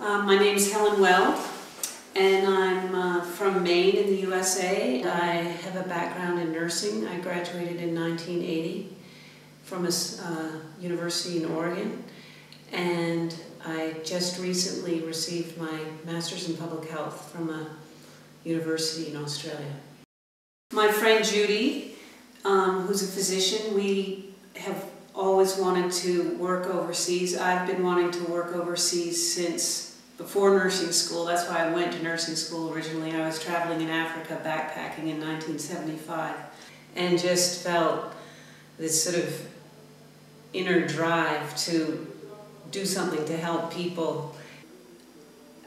My name's Helen Weld, and I'm from Maine in the USA. I have a background in nursing. I graduated in 1980 from a university in Oregon, and I just recently received my master's in public health from a university in Australia. My friend Judy, who's a physician, we have always wanted to work overseas. I've been wanting to work overseas since before nursing school. That's why I went to nursing school originally. I was traveling in Africa backpacking in 1975 and just felt this sort of inner drive to do something to help people.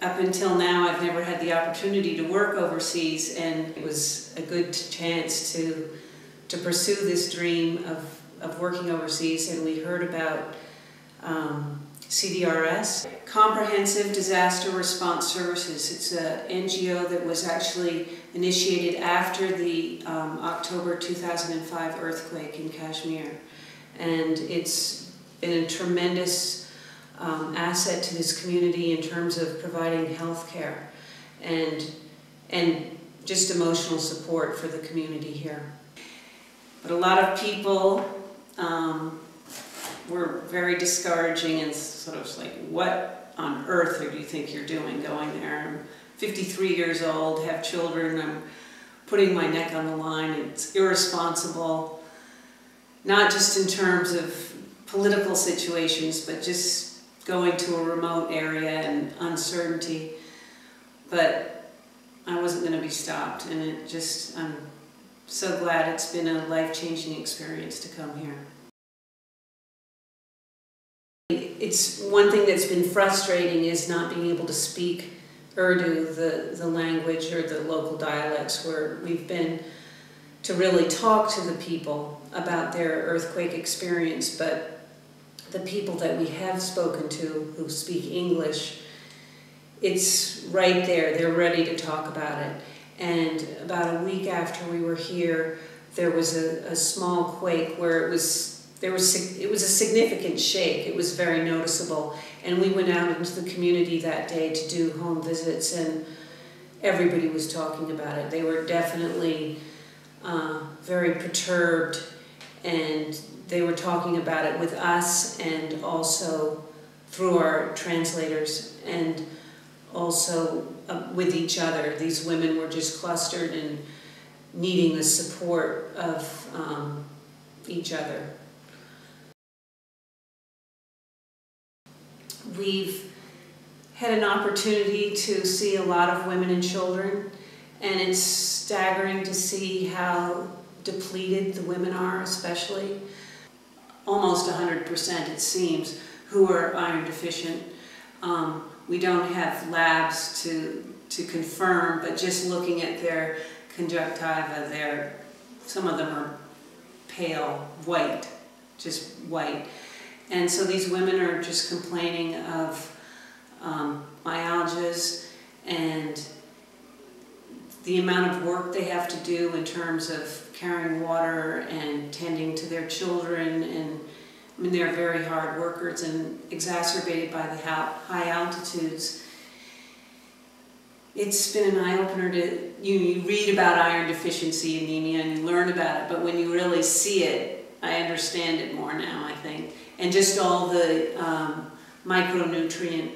Up until now, I've never had the opportunity to work overseas, and it was a good chance to pursue this dream of working overseas. And we heard about CDRS, Comprehensive Disaster Response Services. It's an NGO that was actually initiated after the October 2005 earthquake in Kashmir. And it's been a tremendous asset to this community in terms of providing health care and just emotional support for the community here. But a lot of people were very discouraging and sort of like, what on earth do you think you're doing going there? I'm 53 years old, have children, I'm putting my neck on the line. It's irresponsible, not just in terms of political situations, but just going to a remote area and uncertainty. But I wasn't going to be stopped, and I'm so glad it's been a life-changing experience to come here. It's one thing that's been frustrating is not being able to speak Urdu, the language or the local dialects, where we've been to really talk to the people about their earthquake experience. But the people that we have spoken to who speak English, it's right there, they're ready to talk about it. And about a week after we were here, there was a small quake where it was a significant shake. It was very noticeable. And we went out into the community that day to do home visits, and everybody was talking about it. They were definitely very perturbed, and they were talking about it with us and also through our translators and also with each other. These women were just clustered and needing the support of each other. We've had an opportunity to see a lot of women and children, and it's staggering to see how depleted the women are, especially. Almost 100%, it seems, who are iron deficient. We don't have labs to confirm, but just looking at their conjunctiva, some of them are pale white, just white. And so these women are just complaining of myalgias and the amount of work they have to do in terms of carrying water and tending to their children. And I mean, they're very hard workers, and exacerbated by the high altitudes. It's been an eye-opener to, you read about iron deficiency anemia and you learn about it, but when you really see it, I understand it more now, I think. And just all the micronutrient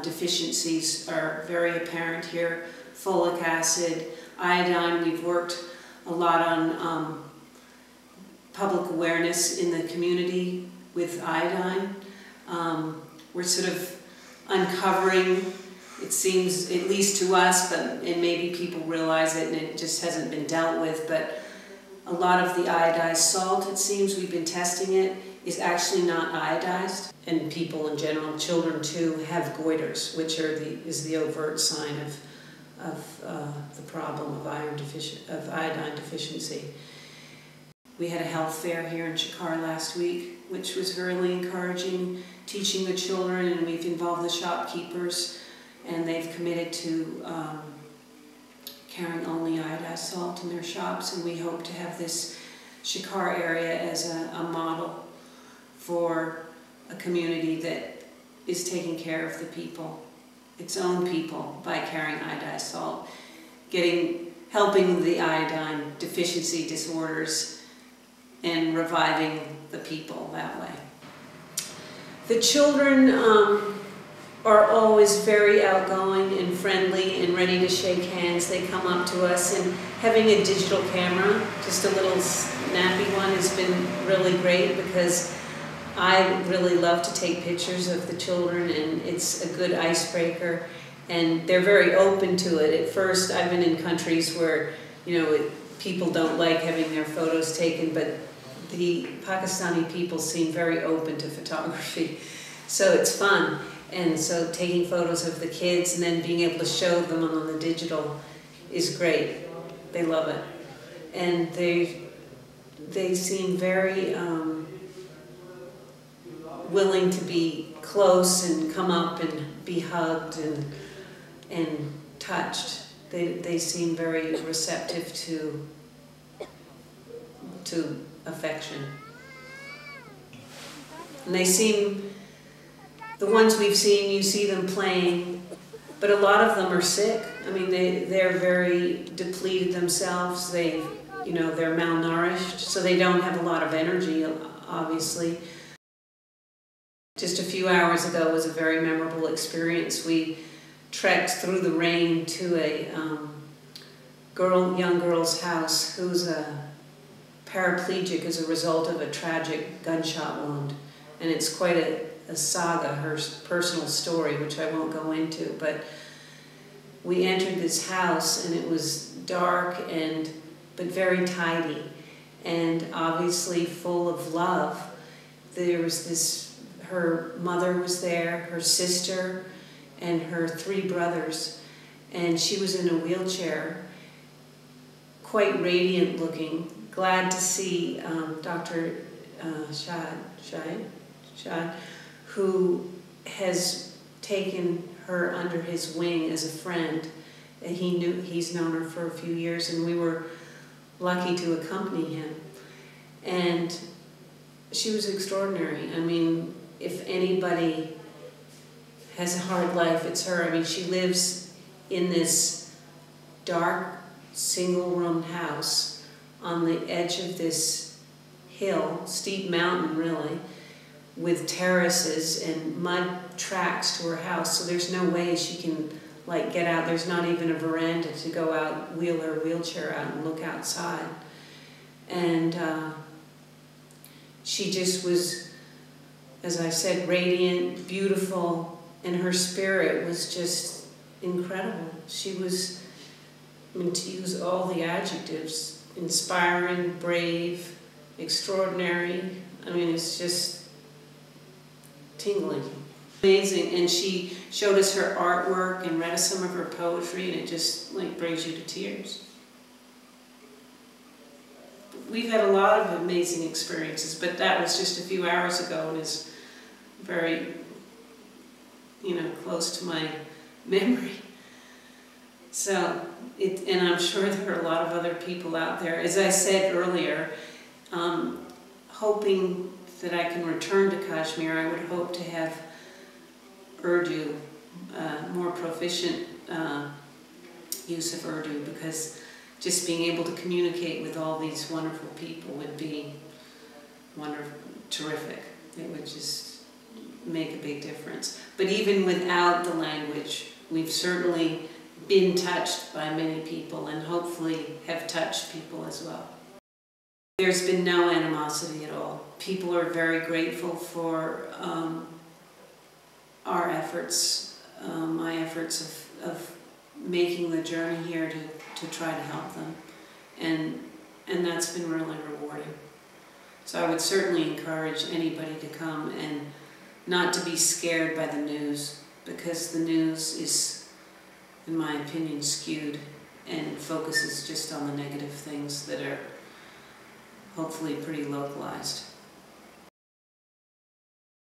deficiencies are very apparent here. Folic acid, iodine. We've worked a lot on public awareness in the community with iodine. We're sort of uncovering, it seems, at least to us, and maybe people realize it and it just hasn't been dealt with, but a lot of the iodized salt, it seems, we've been testing it, is actually not iodized. And people in general, children too, have goiters, which is the overt sign of the problem of iodine deficiency. We had a health fair here in Shikar last week, which was really encouraging, teaching the children, and we've involved the shopkeepers, and they've committed to carrying only iodized salt in their shops, and we hope to have this Shikar area as a model for a community that is taking care of the people its own people by carrying iodized salt, helping the iodine deficiency disorders and reviving the people that way. The children are always very outgoing and friendly and ready to shake hands. They come up to us, and having a digital camera, just a little snappy one, has been really great because I really love to take pictures of the children, and it's a good icebreaker, and they're very open to it. At first, I've been in countries where, you know, people don't like having their photos taken, but the Pakistani people seem very open to photography, so it's fun. And so taking photos of the kids and then being able to show them on the digital is great. They love it. And they seem very willing to be close and come up and be hugged and touched. They seem very receptive to affection. And they seem, the ones we've seen, you see them playing, but a lot of them are sick. I mean, they're very depleted themselves. They're malnourished, so they don't have a lot of energy, obviously. Just a few hours ago was a very memorable experience. We trekked through the rain to a young girl's house who's a paraplegic as a result of a tragic gunshot wound. And it's quite a saga, her personal story, which I won't go into, but we entered this house and it was dark but very tidy and obviously full of love. There was her mother was there, her sister, and her 3 brothers, and she was in a wheelchair, quite radiant looking, glad to see Dr. Shad, who has taken her under his wing as a friend. And he's known her for a few years, and we were lucky to accompany him. And she was extraordinary. I mean, if anybody has a hard life, it's her. I mean, she lives in this dark, single-room house on the edge of this hill, steep mountain really, with terraces and mud tracks to her house, so there's no way she can get out. There's not even a veranda to go out, wheel her wheelchair out and look outside. And she just was, as I said, radiant, beautiful, and her spirit was just incredible. She was, I mean, to use all the adjectives, inspiring, brave, extraordinary. I mean, it's just tingling. Amazing. And she showed us her artwork and read us some of her poetry, and it just brings you to tears. We've had a lot of amazing experiences, but that was just a few hours ago and is very, close to my memory. So, and I'm sure there are a lot of other people out there. As I said earlier, hoping that I can return to Kashmir, I would hope to have Urdu, more proficient use of Urdu, because just being able to communicate with all these wonderful people would be terrific. It would just make a big difference. But even without the language, we've certainly been touched by many people and hopefully have touched people as well. There's been no animosity at all. People are very grateful for our efforts, my efforts of making the journey here to try to help them. And that's been really rewarding. So I would certainly encourage anybody to come and not to be scared by the news, because the news is, in my opinion, skewed and focuses just on the negative things that are hopefully pretty localized.